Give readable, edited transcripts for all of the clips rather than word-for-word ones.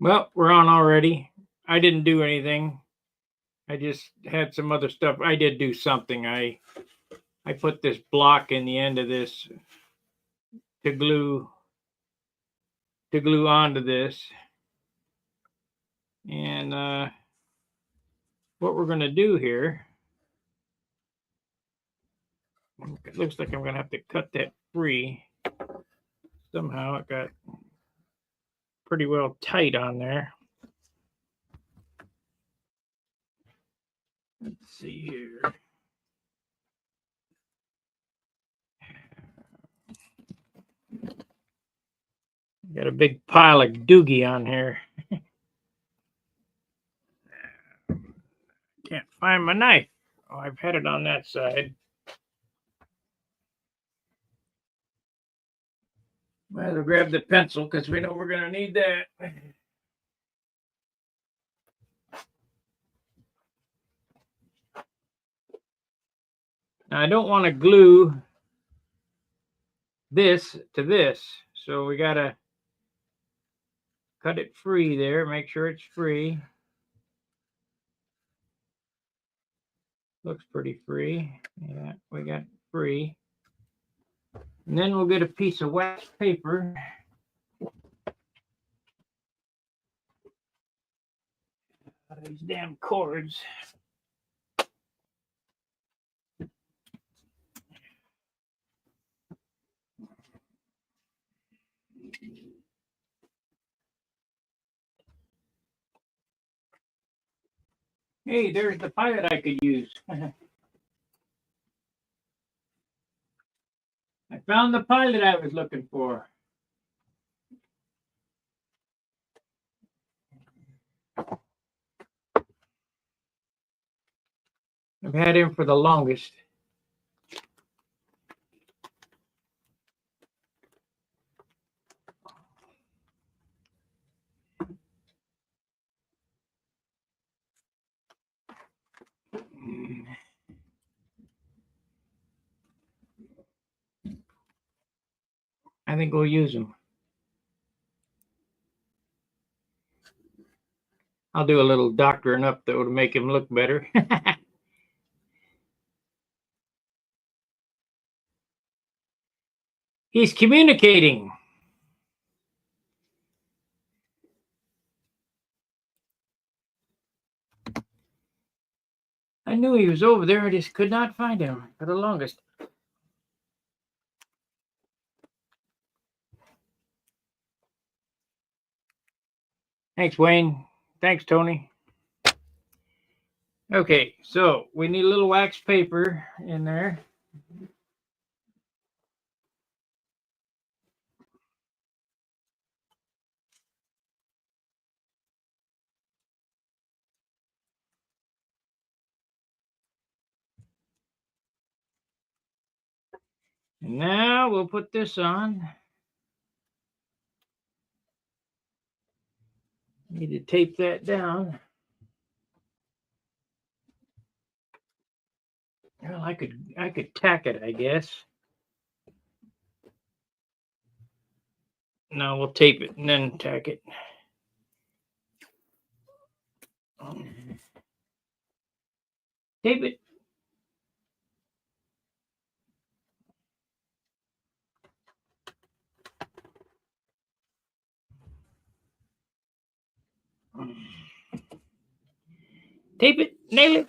Well, we're on already. I didn't do anything. I just had some other stuff. I did do something. I put this block in the end of this to glue onto this. And what we're going to do here, it looks like I'm going to have to cut that free. Somehow it got pretty well tight on there. Let's see here. Got a big pile of doogie on here. Can't find my knife. Oh, I've had it on that side. Might as well grab the pencil because we know we're going to need that. Now, I don't want to glue this to this, so we got to cut it free there, make sure it's free. Looks pretty free. Yeah, we got free. And then we'll get a piece of wax paper. These damn cords. Hey, there's the pilot I could use. I found the pilot I was looking for. I've had him for the longest. I think we'll use him. I'll do a little doctoring up though to make him look better. He's communicating. I knew he was over there. I just could not find him for the longest. Thanks, Wayne. Thanks, Tony. Okay, so we need a little wax paper in there. And now we'll put this on. Need to tape that down. Well, I could tack it, I guess. No, we'll tape it and then tack it. Tape it. Tape it. Nail it.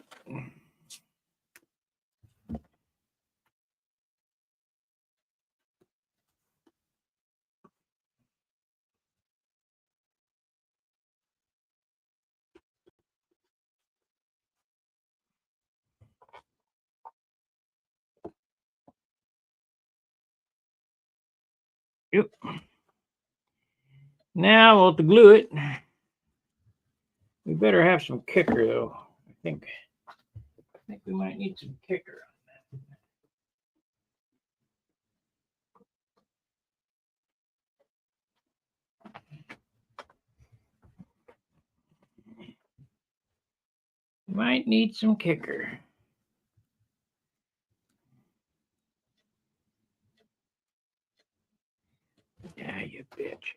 Yep. Now we'll glue it. We better have some kicker though. I think we might need some kicker on that. Might need some kicker. Yeah, you bitch.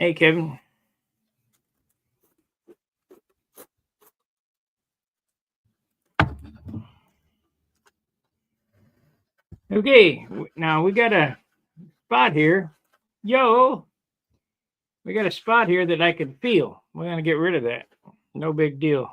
Hey, Kevin. Okay, now we got a spot here. Yo, we got a spot here that I can feel. We're going to get rid of that. No big deal.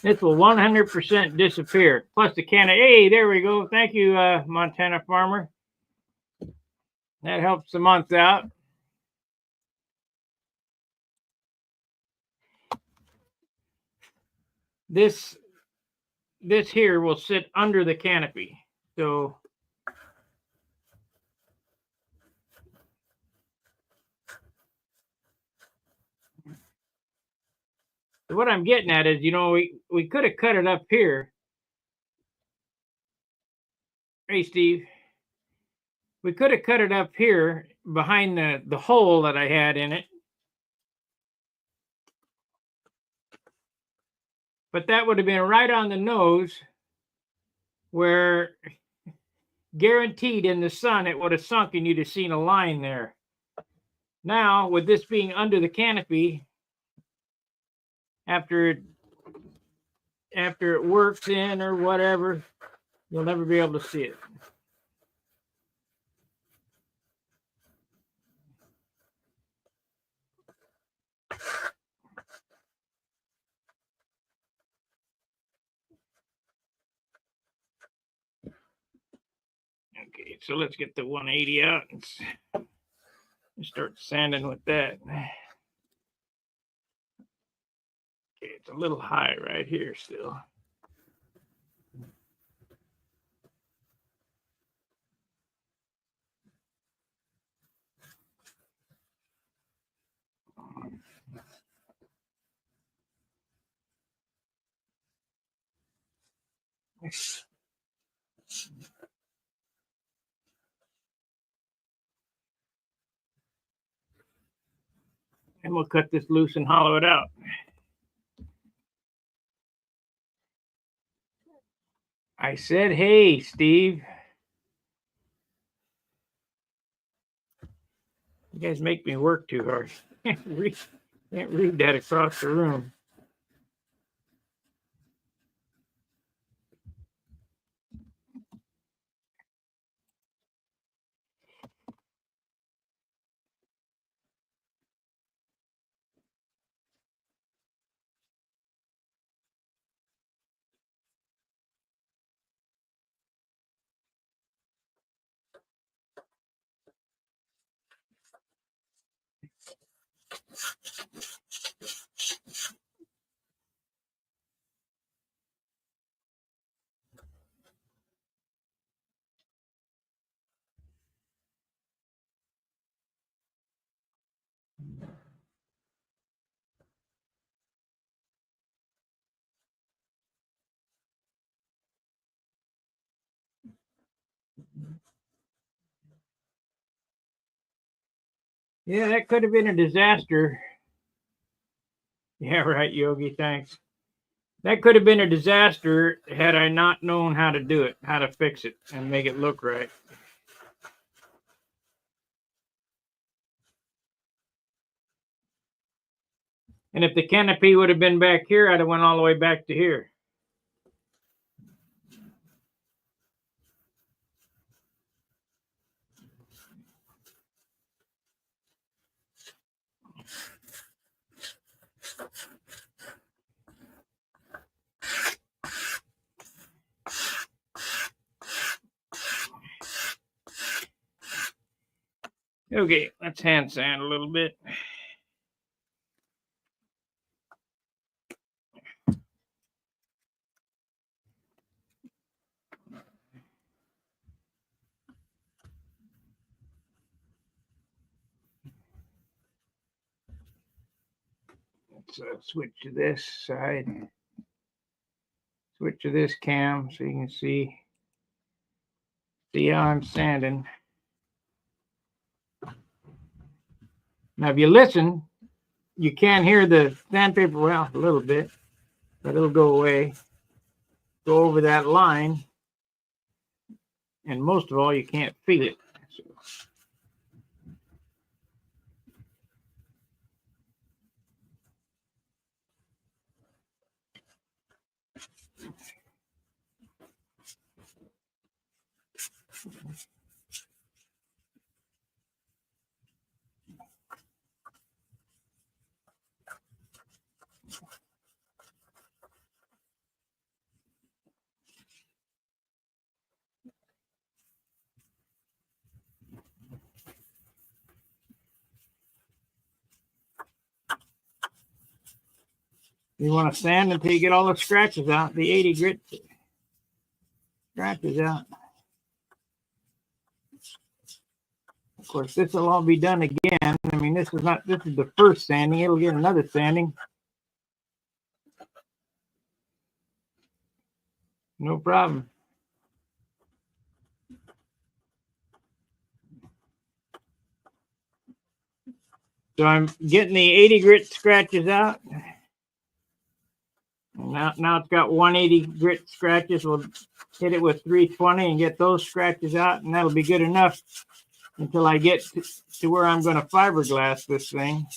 This will 100% disappear. Plus the can of, hey, there we go. Thank you, Montana Farmer. That helps the month out. This here will sit under the canopy. So what I'm getting at is, we could have cut it up here. Hey, Steve. We could have cut it up here behind the hole that I had in it. But that would have been right on the nose where guaranteed in the sun it would have sunk and you'd have seen a line there. Now, with this being under the canopy, after it works in or whatever, you'll never be able to see it. Okay, so let's get the 180 out and start sanding with that. Okay, it's a little high right here still. And we'll cut this loose and hollow it out. I said, hey, Steve. You guys make me work too hard. Can't read that across the room. Yeah, that could have been a disaster. Yeah, right, Yogi. Thanks. That could have been a disaster had I not known how to do it, how to fix it, and make it look right. And if the canopy would have been back here, I'd have went all the way back to here. Okay, let's hand sand a little bit. Let's switch to this side. Switch to this cam so you can see how I'm sanding. Now, if you listen, you can't hear the sandpaper, well, a little bit, but it'll go away. Go over that line, and most of all, you can't feel it. You want to sand until you get all the scratches out, the 80 grit scratches out. Of course, this will all be done again. I mean, this is the first sanding. It'll get another sanding. No problem. So I'm getting the 80 grit scratches out. Now it's got 180 grit scratches. We'll hit it with 320 and get those scratches out, and that'll be good enough until I get to where I'm going to fiberglass this thing.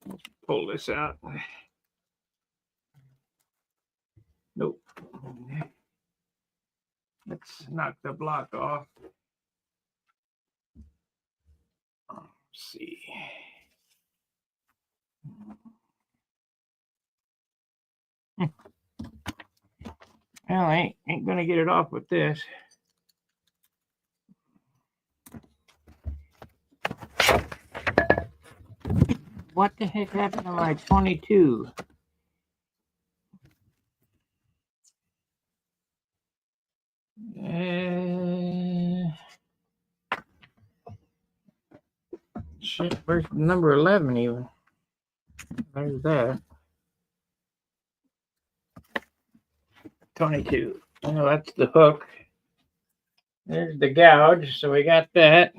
Let's pull this out. Nope. Let's knock the block off. Let's see. Well, I ain't going to get it off with this. What the heck happened to my 22? Shit, where's number 11 even? There's that. 22. Oh, that's the hook. There's the gouge, so we got that.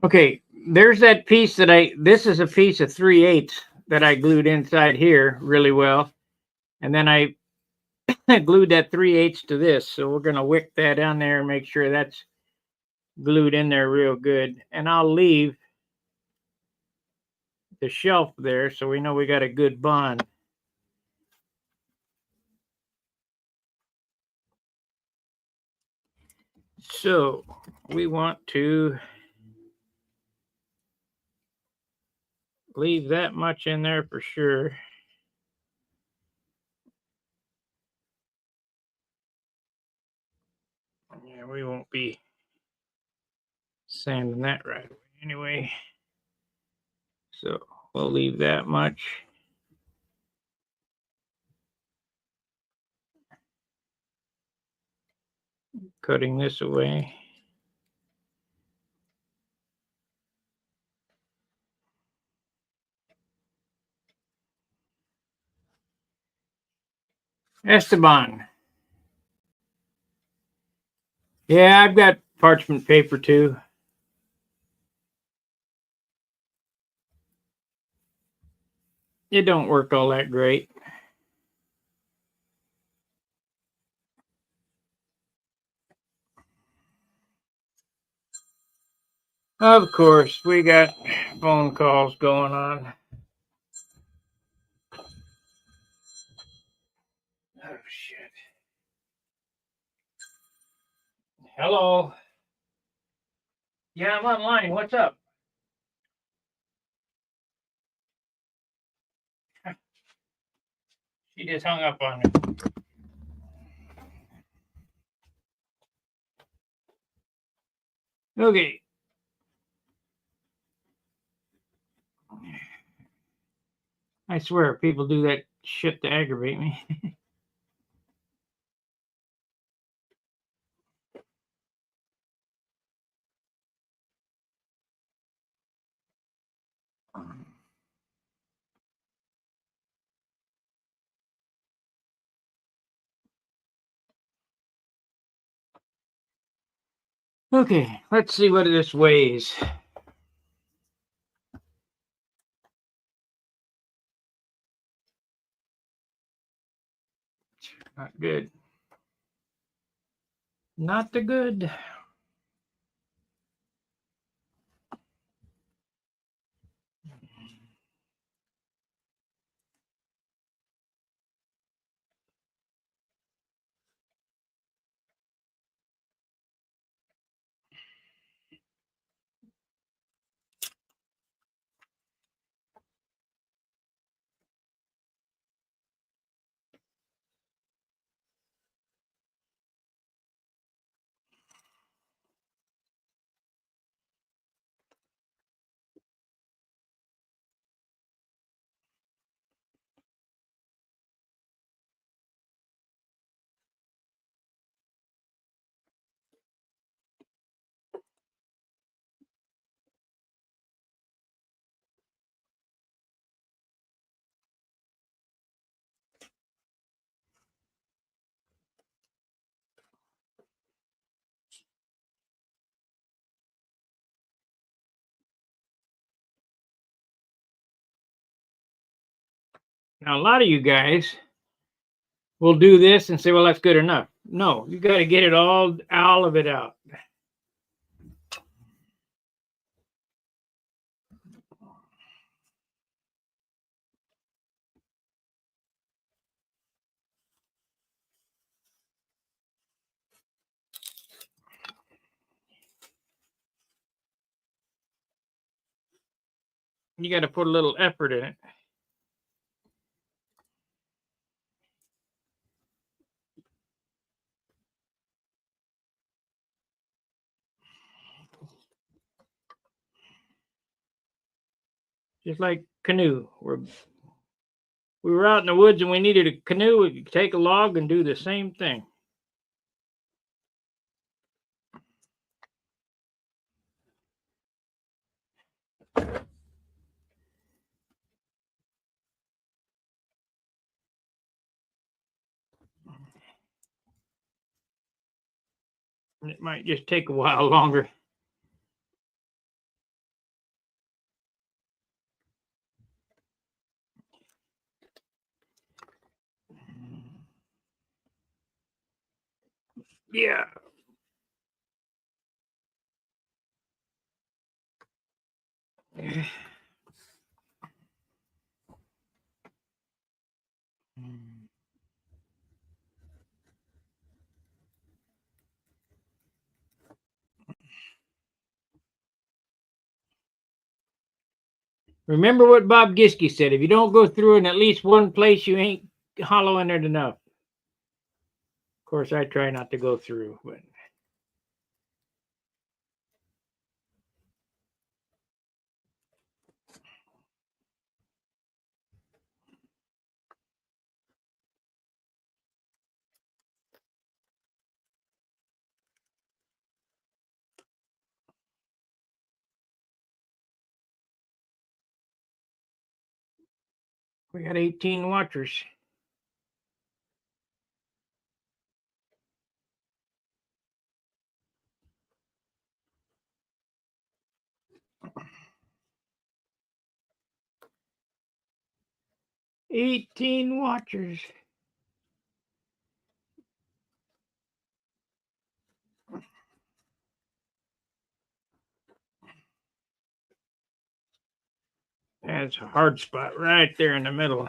Okay, there's that piece this is a piece of 3/8 that I glued inside here really well. And then I glued that 3/8 to this. So we're going to wick that down there and make sure that's glued in there real good. And I'll leave the shelf there so we know we got a good bond. So we want to leave that much in there for sure. Yeah, we won't be sanding that right away anyway. So we'll leave that much. Cutting this away. Esteban. Yeah, I've got parchment paper too. It don't work all that great. Of course, we got phone calls going on. Oh, shit. Hello. Yeah, I'm online. What's up? She just hung up on me. Okay. I swear, people do that shit to aggravate me. Okay, let's see what this weighs. Not good. Not the good. Now, a lot of you guys will do this and say, well, that's good enough. No, you got to get it all of it out. You got to put a little effort in it. Just like canoe. We were out in the woods and we needed a canoe. We could take a log and do the same thing. It might just take a while longer. Yeah. Remember what Bob Giske said: if you don't go through in at least one place, you ain't hollowing it enough. Of course, I try not to go through, but We got 18 watchers. That's a hard spot right there in the middle.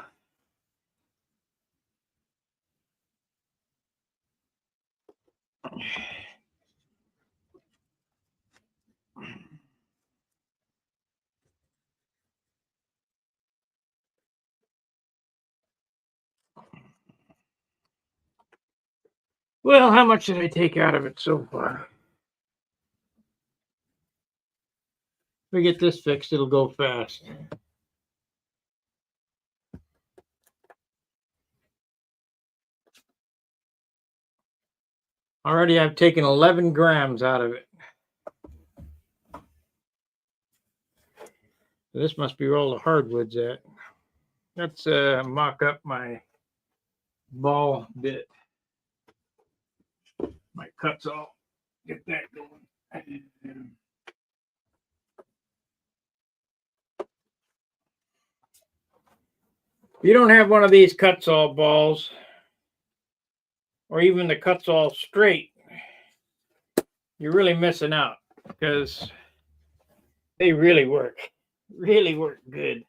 Well, how much did I take out of it so far? If we get this fixed, it'll go fast. Already I've taken 11 grams out of it. This must be where all the hardwood's at. Let's mock up my ball bit. My cuts all. Get that going. If you don't have one of these cuts all balls, or even the cuts all straight, you're really missing out, because they really work good.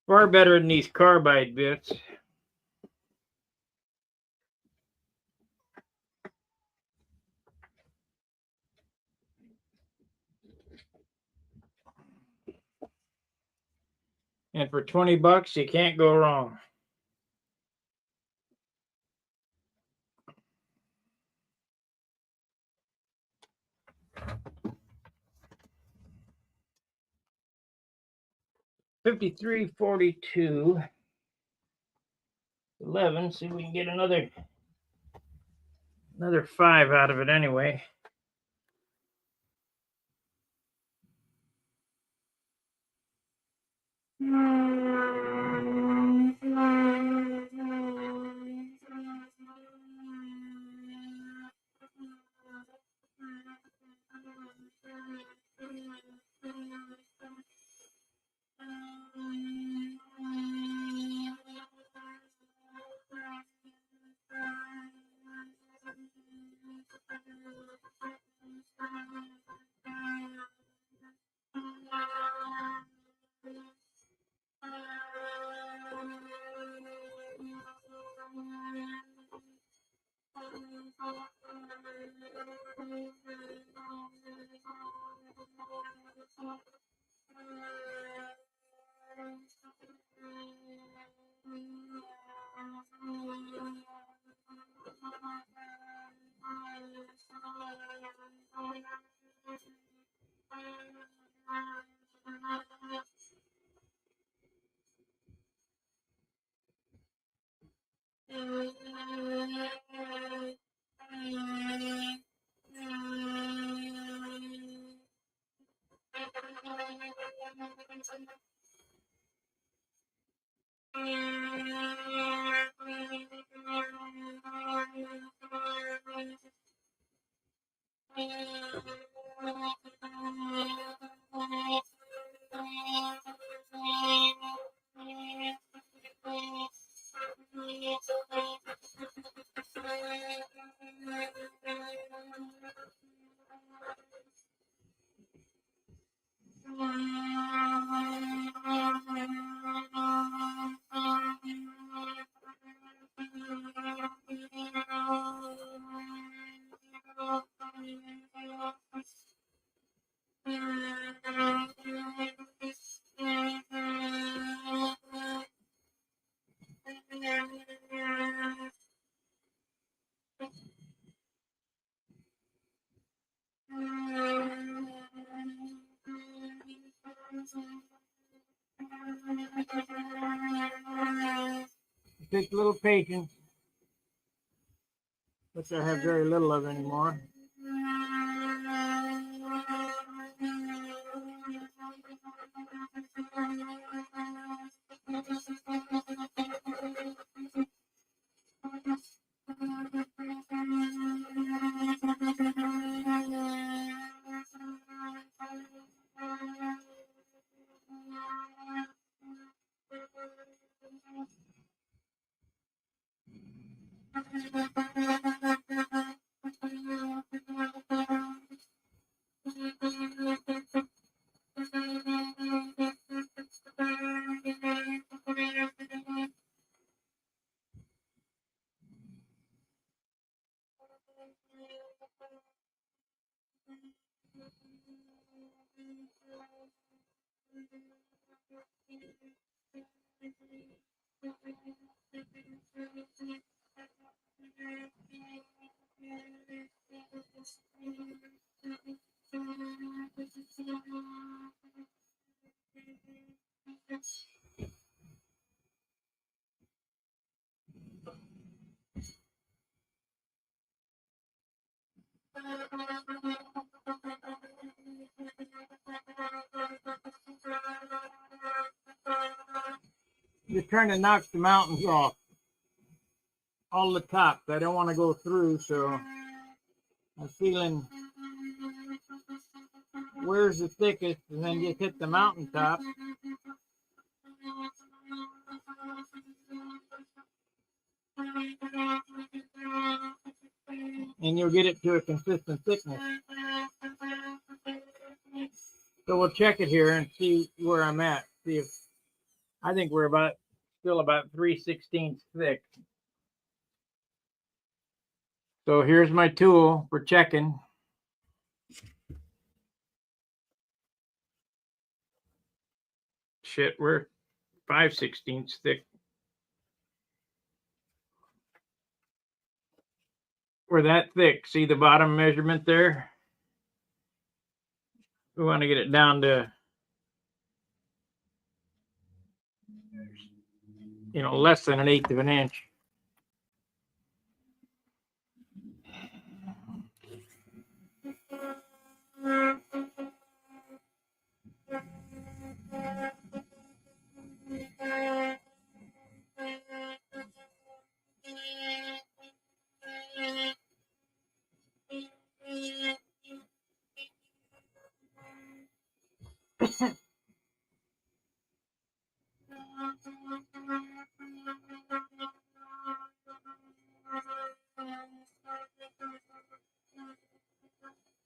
Far better than these carbide bits. And for 20 bucks, you can't go wrong. $53.42. 11. See if we can get another 5 out of it anyway. It takes a little patience, which I have very little of anymore. Just trying to knock the mountains off, all the tops. I don't want to go through, so I'm feeling where's the thickest, and then just hit the mountaintop. And you'll get it to a consistent thickness. So we'll check it here and see where I'm at. See if I think we're still about 3/16 thick. So here's my tool for checking. Shit, we're 5/16 thick. We're that thick. See the bottom measurement there? We want to get it down to, less than 1/8 of an inch.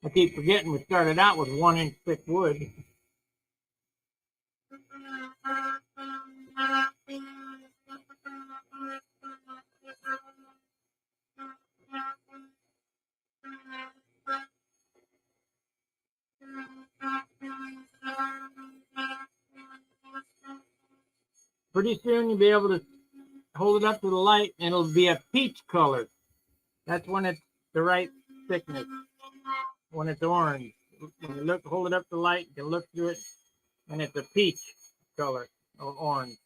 I keep forgetting we started out with 1-inch thick wood. Pretty soon you'll be able to hold it up to the light and it'll be a peach color. That's when it's the right thickness. When it's orange. When you hold it up to the light, you can look through it and it's a peach color or orange.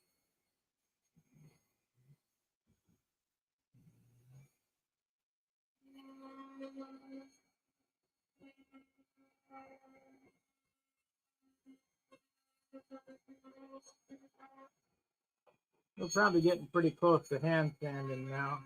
We're probably getting pretty close to hand sanding now.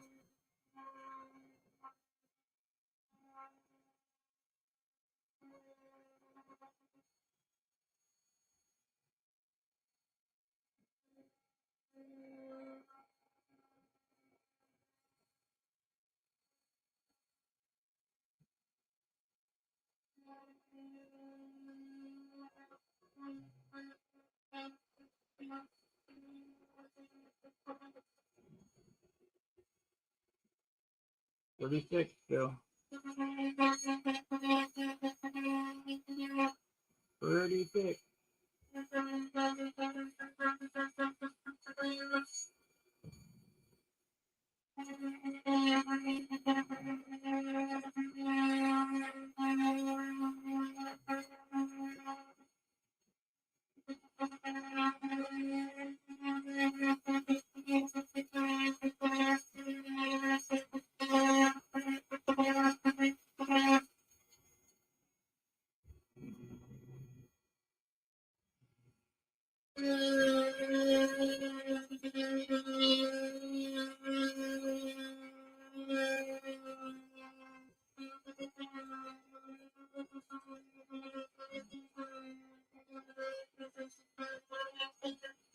Pretty thick still. Pretty thick.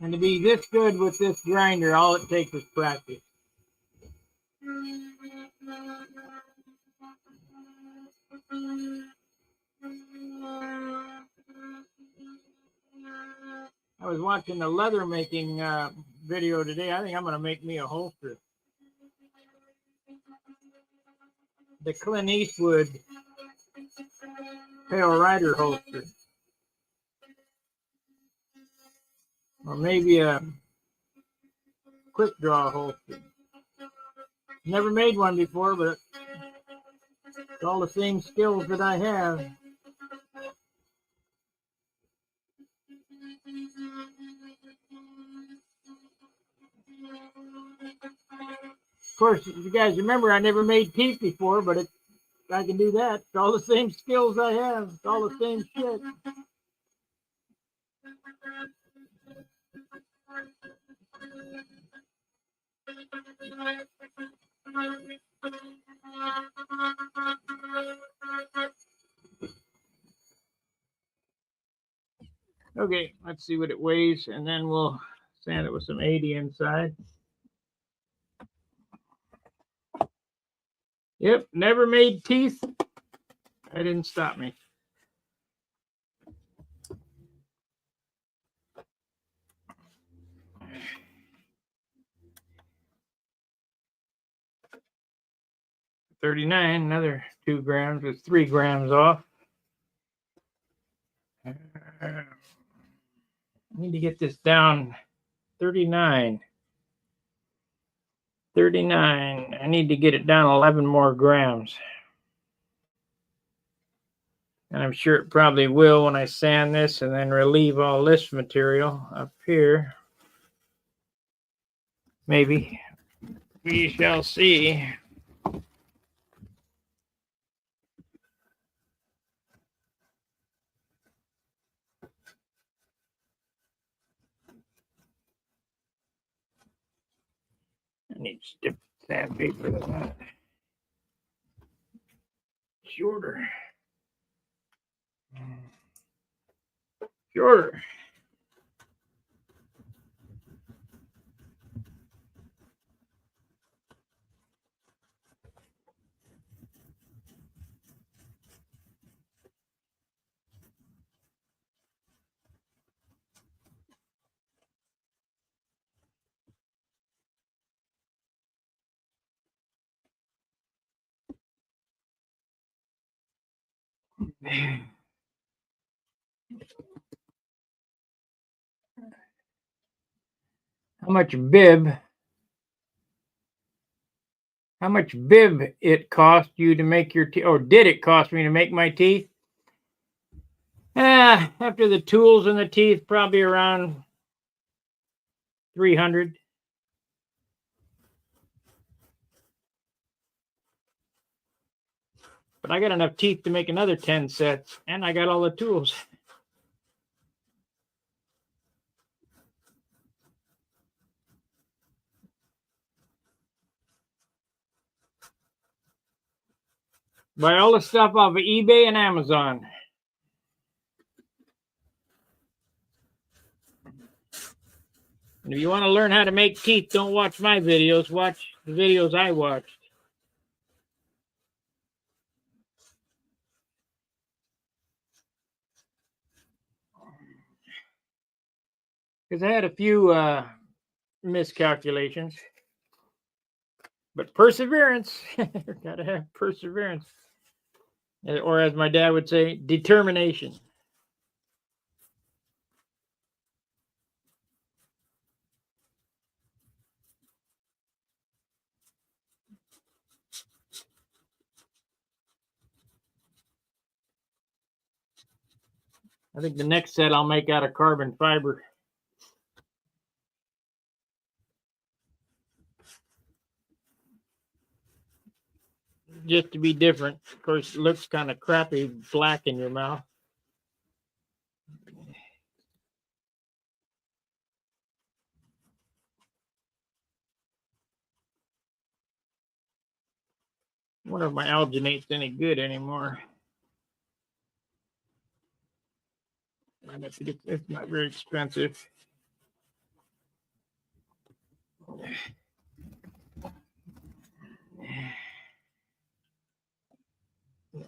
And to be this good with this grinder, all it takes is practice. was watching the leather making video today. I think I'm going to make me a holster. The Clint Eastwood Pale Rider holster. Or maybe a quick draw holster. Never made one before, but it's all the same skills that I have. Of course, you guys remember I never made teeth before, but I can do that. It's all the same skills I have. It's all the same shit. Okay, let's see what it weighs, and then we'll sand it with some 80 inside. Yep, never made teeth. That didn't stop me. $39, another 2 grams. It's 3 grams off. I need to get this down. 39. I need to get it down 11 more grams. And I'm sure it probably will when I sand this and then relieve all this material up here. Maybe. We shall see. I need stiff sandpaper than that. Shorter. Shorter. How much bib it cost you to make your teeth, or did it cost me to make my teeth? After the tools and the teeth, probably around 300. But I got enough teeth to make another 10 sets, and I got all the tools. Buy all the stuff off of eBay and Amazon. And if you want to learn how to make teeth, don't watch my videos. Watch the videos I watched. Because I had a few miscalculations. But perseverance. Gotta have perseverance. Or as my dad would say, determination. I think the next set I'll make out of carbon fiber. Just to be different. Of course, it looks kind of crappy black in your mouth. I wonder if my alginate's any good anymore. It's not very expensive.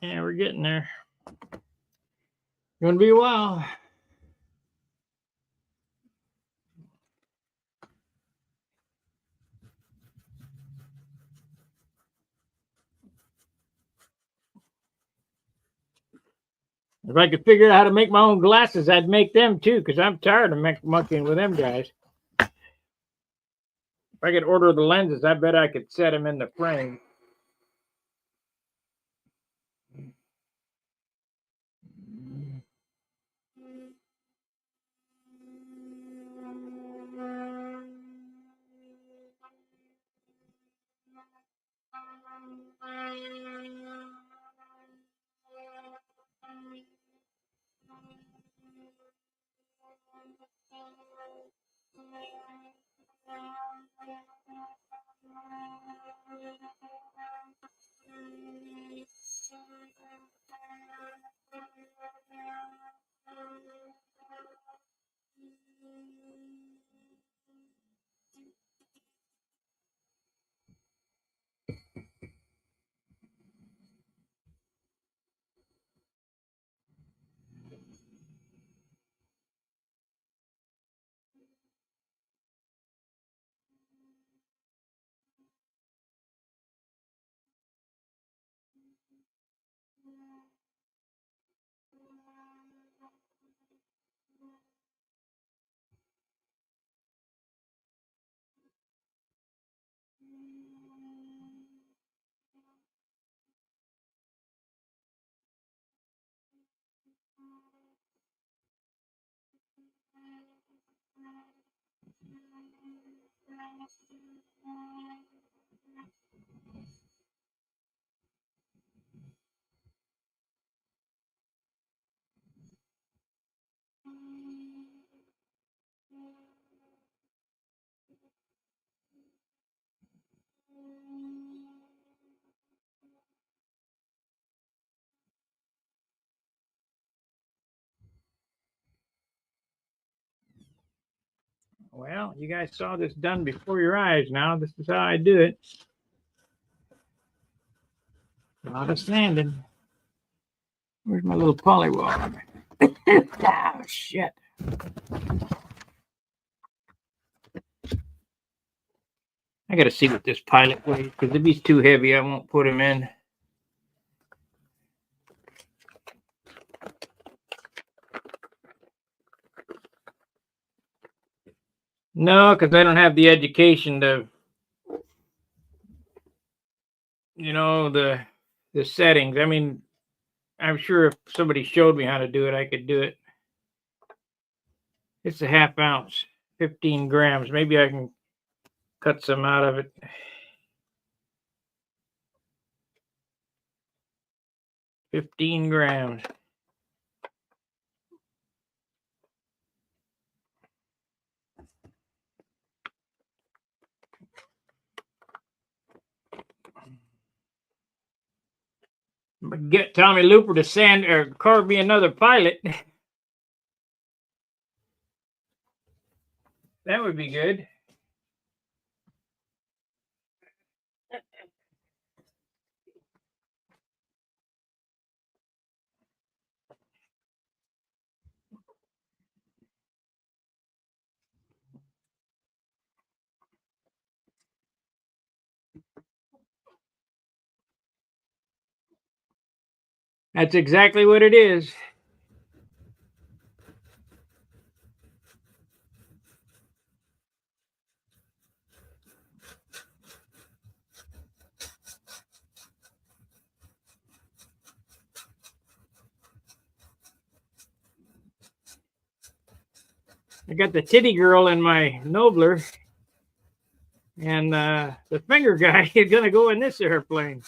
Yeah, we're getting there. Gonna be a while. If I could figure out how to make my own glasses, I'd make them too, because I'm tired of monkeying with them guys. If I could order the lenses, I bet I could set them in the frame. Well, you guys saw this done before your eyes now. This is how I do it. A lot of sanding. Where's my little polywog? Oh, shit. I got to see what this pilot weighs, because if he's too heavy, I won't put him in. No, because I don't have the education to, the settings. I mean, I'm sure if somebody showed me how to do it, I could do it. It's a half ounce, 15 grams. Maybe I can cut some out of it. $15. Get Tommy Looper to send or carve me another pilot. That would be good. That's exactly what it is. I got the titty girl in my Nobler, and the finger guy is going to go in this airplane.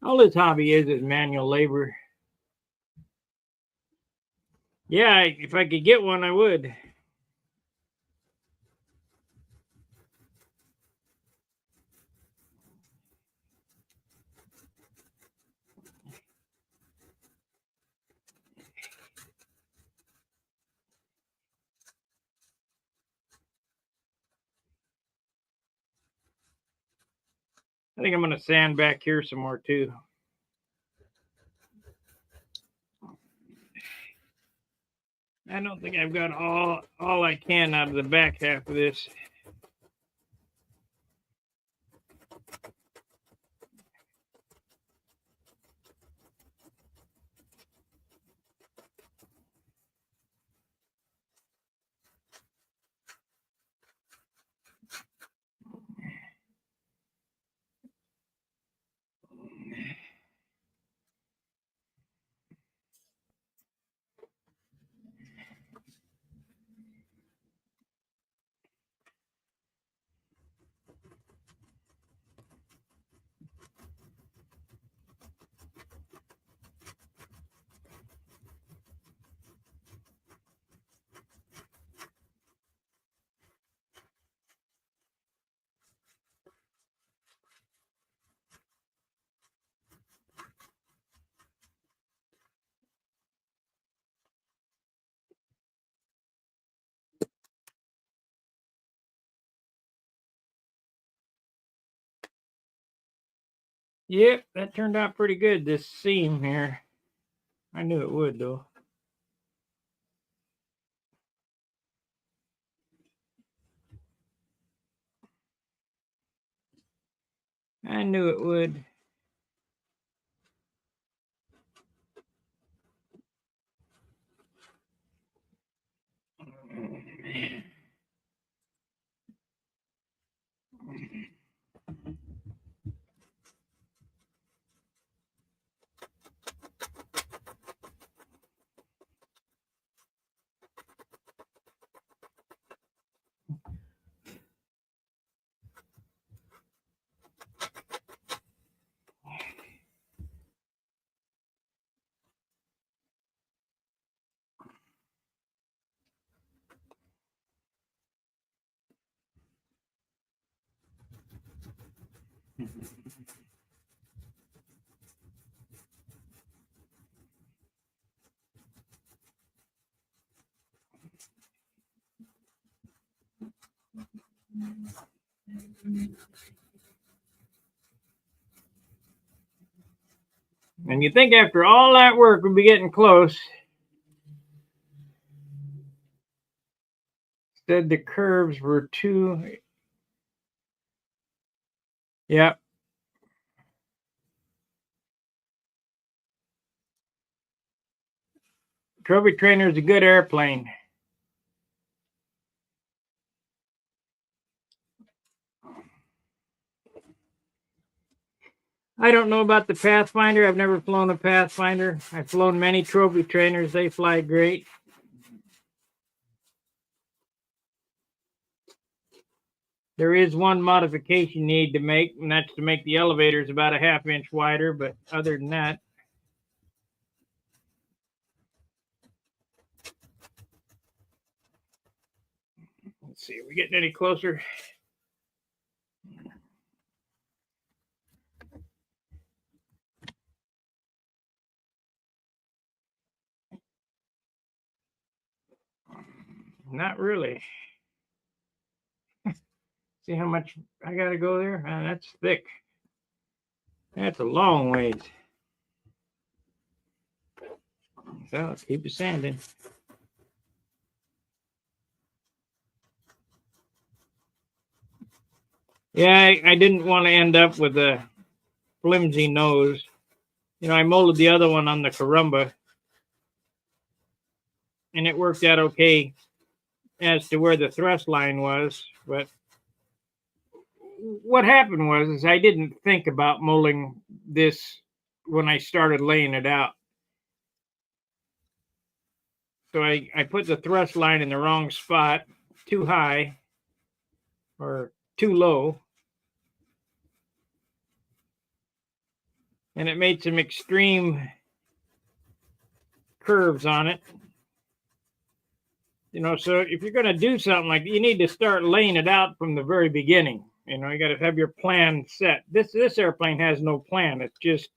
All this hobby is manual labor. Yeah, if I could get one, I would. I think I'm going to sand back here some more too. I don't think I've got all I can out of the back half of this. Yep, that turned out pretty good, this seam here. I knew it would, though. I knew it would. And you think after all that work we'd be getting close. Instead, the curves were too. Yep. Trophy Trainer is a good airplane. I don't know about the Pathfinder. I've never flown a Pathfinder. I've flown many Trophy Trainers. They fly great. There is one modification you need to make, and that's to make the elevators about a ½ inch wider. But other than that, let's see, are we getting any closer? Not really. See how much I got to go there? That's thick. That's a long ways. So let's keep it sanding. Yeah, I didn't want to end up with a flimsy nose. You know, I molded the other one on the Carumba, and it worked out okay as to where the thrust line was. But what happened was I didn't think about molding this when I started laying it out. So I put the thrust line in the wrong spot, too high or too low. And it made some extreme curves on it. You know, so if you're going to do something like that, you need to start laying it out from the very beginning. You know, you got to have your plan set. This airplane has no plan. It's just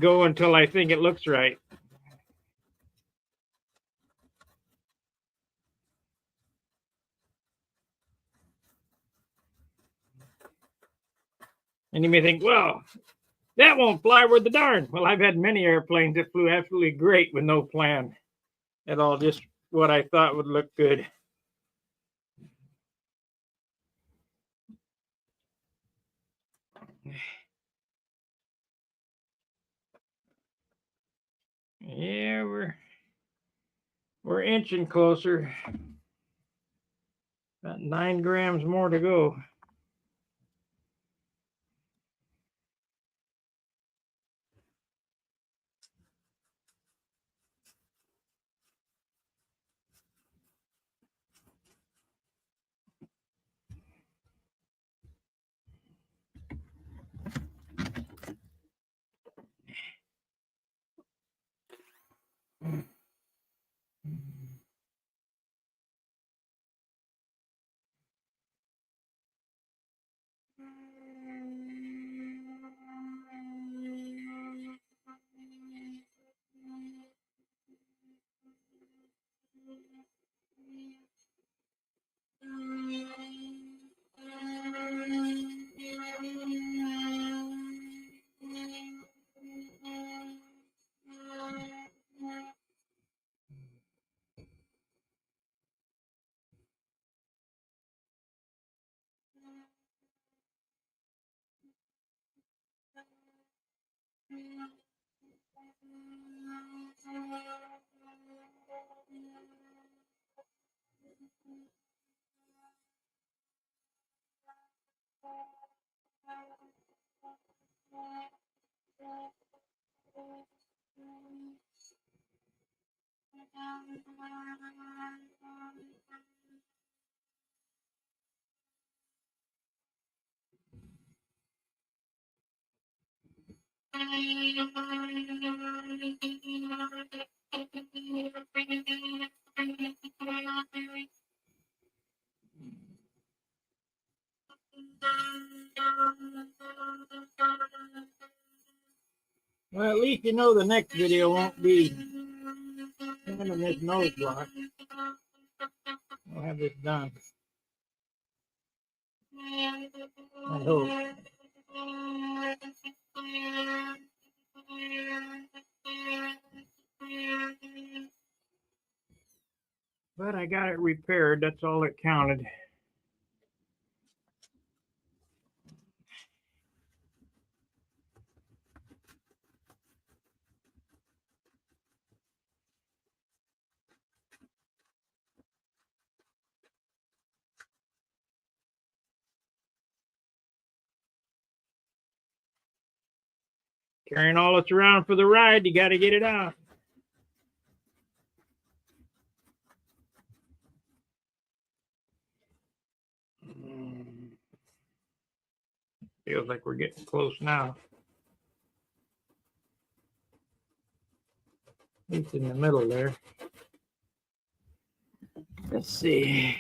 go until I think it looks right. And you may think, well, that won't fly worth the darn. Well, I've had many airplanes that flew absolutely great with no plan at all, just what I thought would look good. Yeah, we're inching closer. About 9 grams more to go. Well, at least you know the next video won't be in this nose block. I'll have this done. I hope. But I got it repaired. That's all that counted. Carrying all this around for the ride, you got to get it out. Feels like we're getting close now. At least in the middle there. Let's see.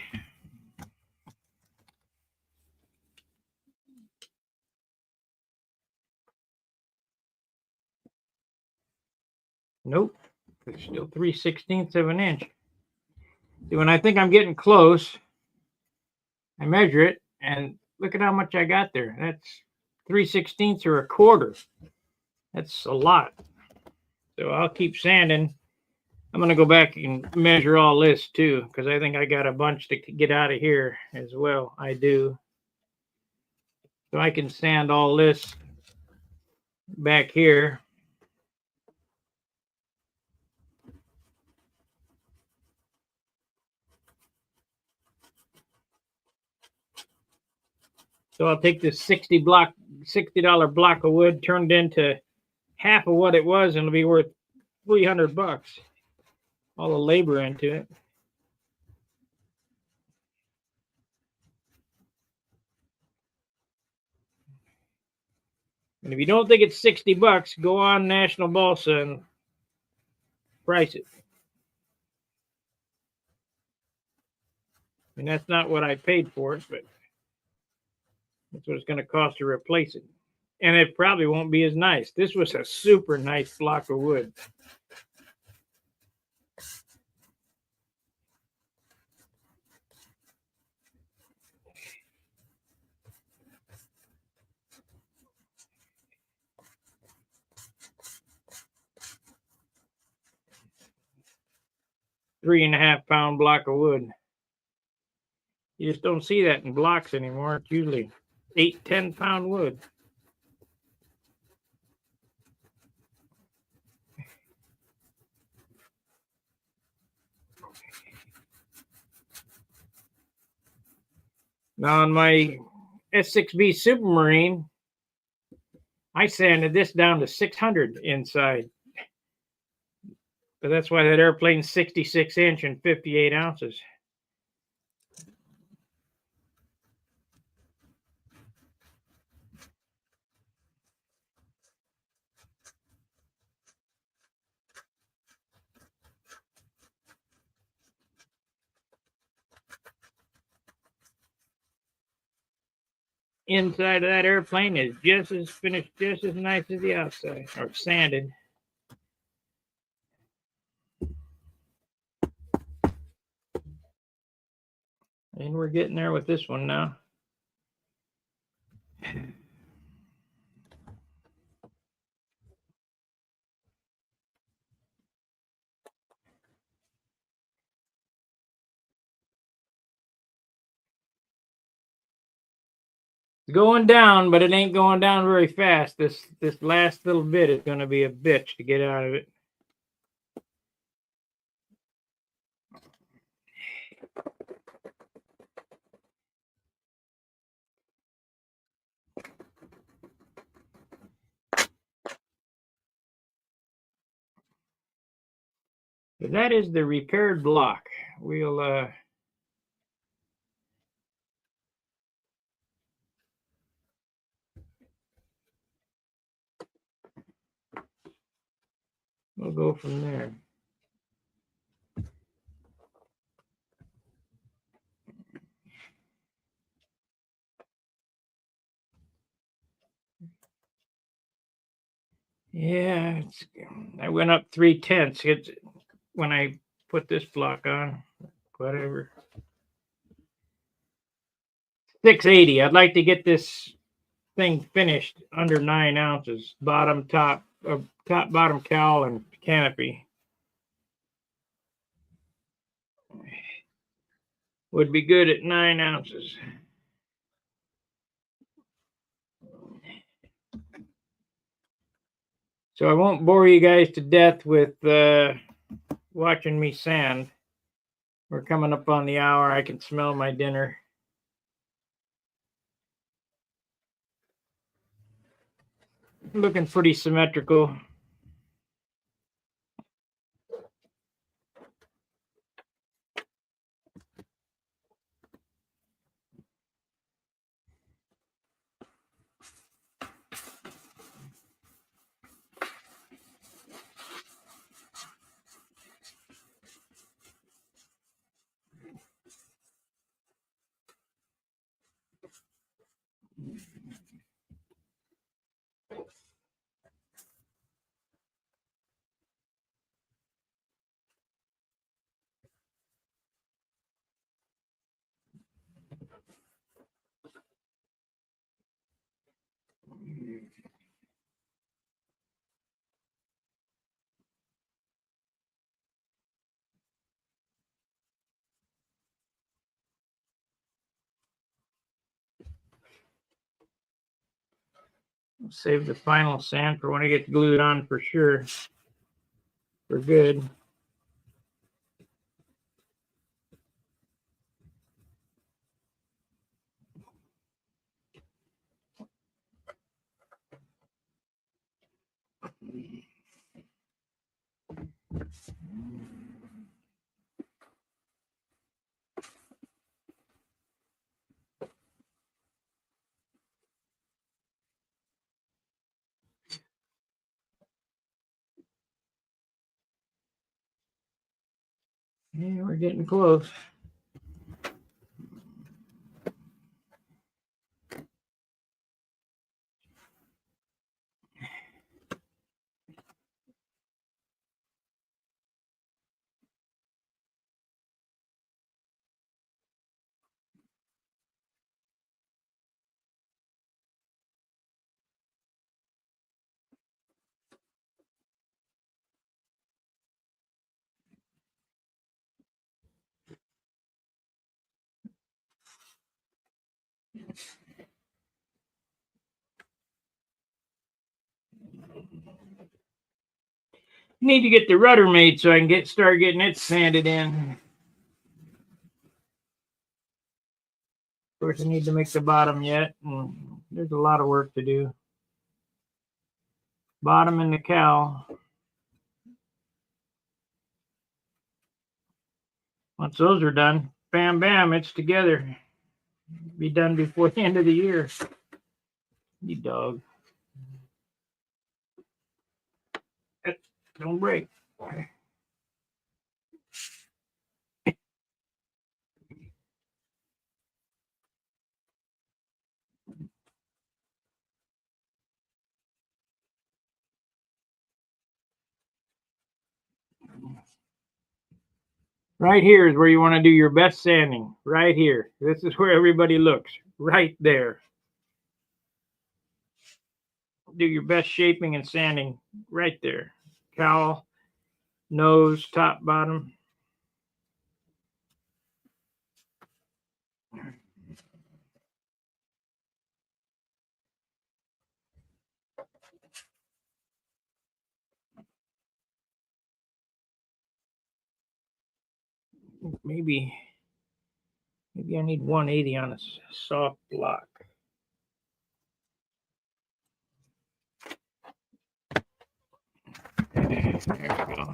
Nope. It's still 3/16 of an inch. See, when I think I'm getting close, I measure it and look at how much I got there. That's 3/16 or a quarter. That's a lot. So I'll keep sanding. I'm going to go back and measure all this too, because I think I got a bunch to get out of here as well. I do. So I can sand all this back here. So I'll take this $60 block of wood, turned into half of what it was, and it'll be worth $300. All the labor into it. And if you don't think it's $60, go on National Balsa and price it. I mean, that's not what I paid for it, but that's what it's going to cost to replace it. And it probably won't be as nice. This was a super nice block of wood. 3.5 pound block of wood. You just don't see that in blocks anymore. It's usually 8-10 pound wood. Now on my S6B Supermarine, I sanded this down to 600 inside. But that's why that airplane's 66-inch and 58 ounces. Inside of that airplane is just as finished, just as nice as the outside, or sanded. And we're getting there with this one now. It's going down, but it ain't going down very fast. This last little bit is going to be a bitch to get out of it. But that is the repaired block. We'll go from there. Yeah, I went up 3/10. It's when I put this block on, whatever. 680. I'd like to get this thing finished under 9 ounces. Bottom, top, bottom cowl, and canopy would be good at 9 ounces. So I won't bore you guys to death with watching me sand. We're coming up on the hour. I can smell my dinner. Looking pretty symmetrical. Save the final sand for when I get glued on for sure. For good. Yeah, we're getting close. Need to get the rudder made so I can start getting it sanded in. Of course, I need to make the bottom yet. And there's a lot of work to do. Bottom and the cowl. Once those are done, bam, bam, it's together. Be done before the end of the year. You dog. Don't break. Right here is where you want to do your best sanding. Right here. This is where everybody looks. Right there. Do your best shaping and sanding right there. Cowl, nose, top, bottom. Maybe I need 180 on a soft block. There we go.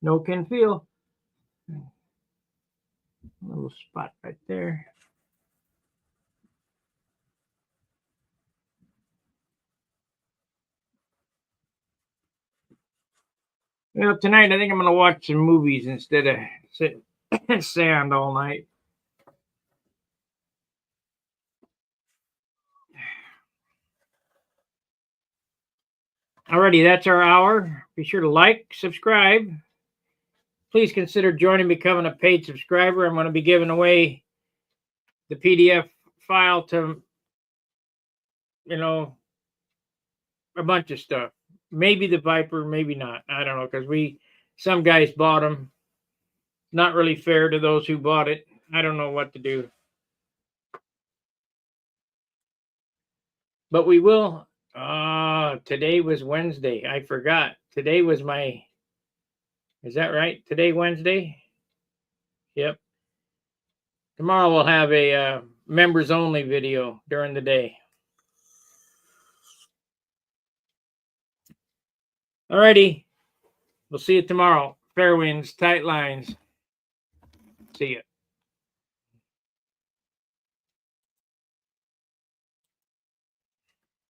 No can feel. A little spot right there. Well, tonight I think I'm going to watch some movies instead of sit and sand all night. Alrighty, that's our hour. Be sure to like, subscribe. Please consider joining, becoming a paid subscriber. I'm going to be giving away the PDF file to, a bunch of stuff. Maybe the Viper, maybe not. I don't know, because some guys bought them. Not really fair to those who bought it. I don't know what to do. But we will. Today was Wednesday. I forgot. Today was is that right? Today, Wednesday? Yep. Tomorrow we'll have a members only video during the day. Alrighty. We'll see you tomorrow. Fair winds, tight lines. See ya.